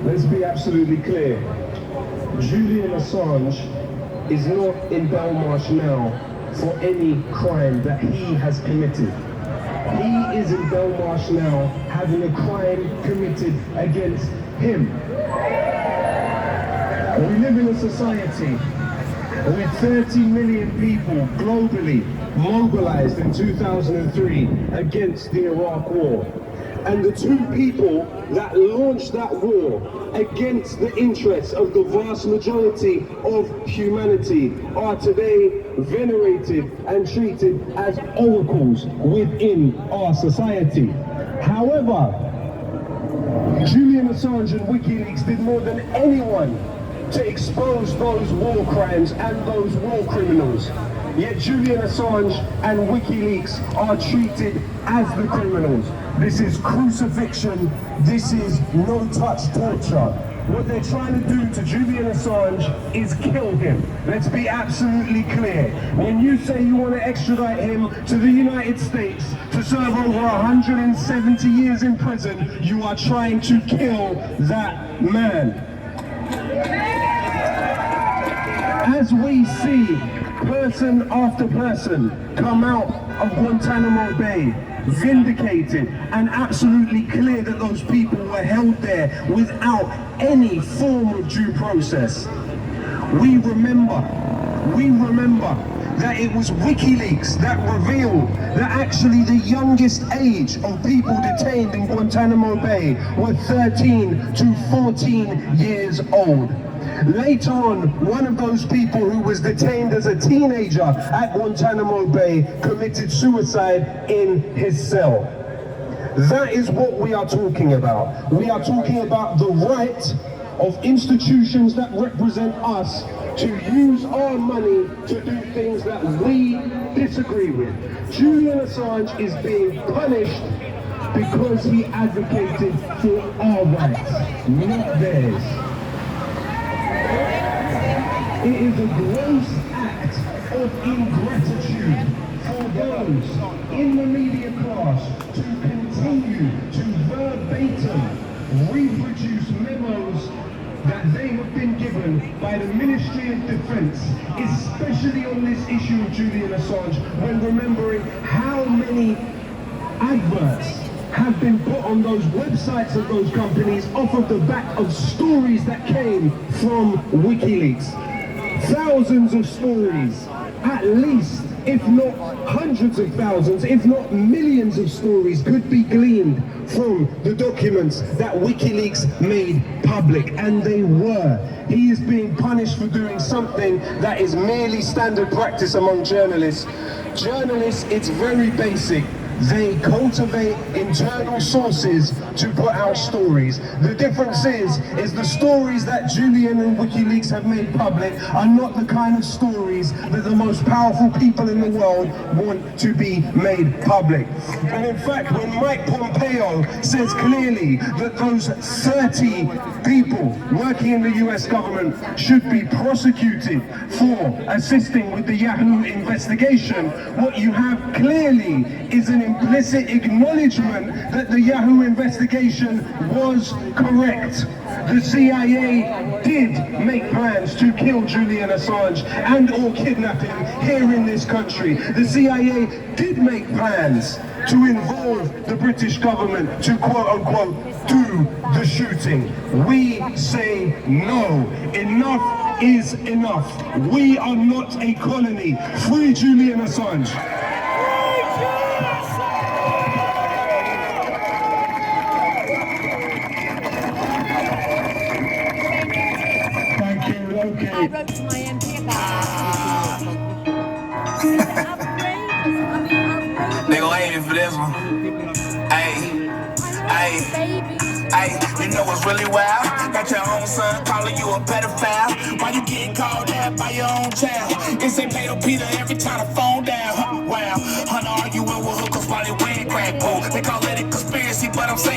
Let's be absolutely clear. Julian Assange is not in Belmarsh now for any crime that he has committed. He is in Belmarsh now having a crime committed against him. We live in a society with 30 million people globally mobilized in 2003 against the Iraq War. And the two people that launched that war against the interests of the vast majority of humanity are today venerated and treated as oracles within our society. However, Julian Assange and WikiLeaks did more than anyone to expose those war crimes and those war criminals. Yet Julian Assange and WikiLeaks are treated as the criminals. This is crucifixion, this is no-touch torture. What they're trying to do to Julian Assange is kill him. Let's be absolutely clear. When you say you want to extradite him to the United States to serve over 170 years in prison, you are trying to kill that man. As we see person after person come out of Guantanamo Bay, vindicated and absolutely clear that those people were held there without any form of due process. We remember that it was WikiLeaks that revealed that actually the youngest age of people detained in Guantanamo Bay were 13 to 14 years old. Later on, one of those people who was detained as a teenager at Guantanamo Bay committed suicide in his cell. That is what we are talking about. We are talking about the right of institutions that represent us to use our money to do things that we disagree with. Julian Assange is being punished because he advocated for our rights, not theirs. It is a gross act of ingratitude for those in the media class to continue to verbatim reproduce memos that they have been given by the Ministry of Defense, especially on this issue of Julian Assange, when remembering how many adverts have been put on those websites of those companies off of the back of stories that came from WikiLeaks. Thousands of stories, at least, if not hundreds of thousands, if not millions of stories could be gleaned from the documents that WikiLeaks made public, and they were. He is being punished for doing something that is merely standard practice among journalists. Journalists, it's very basic. They cultivate internal sources to put out stories. The difference is the stories that Julian and WikiLeaks have made public are not the kind of stories that the most powerful people in the world want to be made public. And in fact, when Mike Pompeo says clearly that those 30 people working in the US government should be prosecuted for assisting with the Yahoo investigation, what you have clearly is an implicit acknowledgement that the Yahoo investigation was correct. The CIA did make plans to kill Julian Assange and or kidnap him here in this country. The CIA did make plans to involve the British government to quote-unquote do the shooting. We say no. Enough is enough. We are not a colony. Free Julian Assange. Thank you, okay. I wrote to my MP They gon' hate me for this one. Ayy, you know what's really wild? Got your own son calling you a pedophile. Why you getting called out by your own child? It's a Plato Peter every time the phone down. Wow, Hunter arguing with hookers while they wearing crack pole. They call it a conspiracy, but I'm saying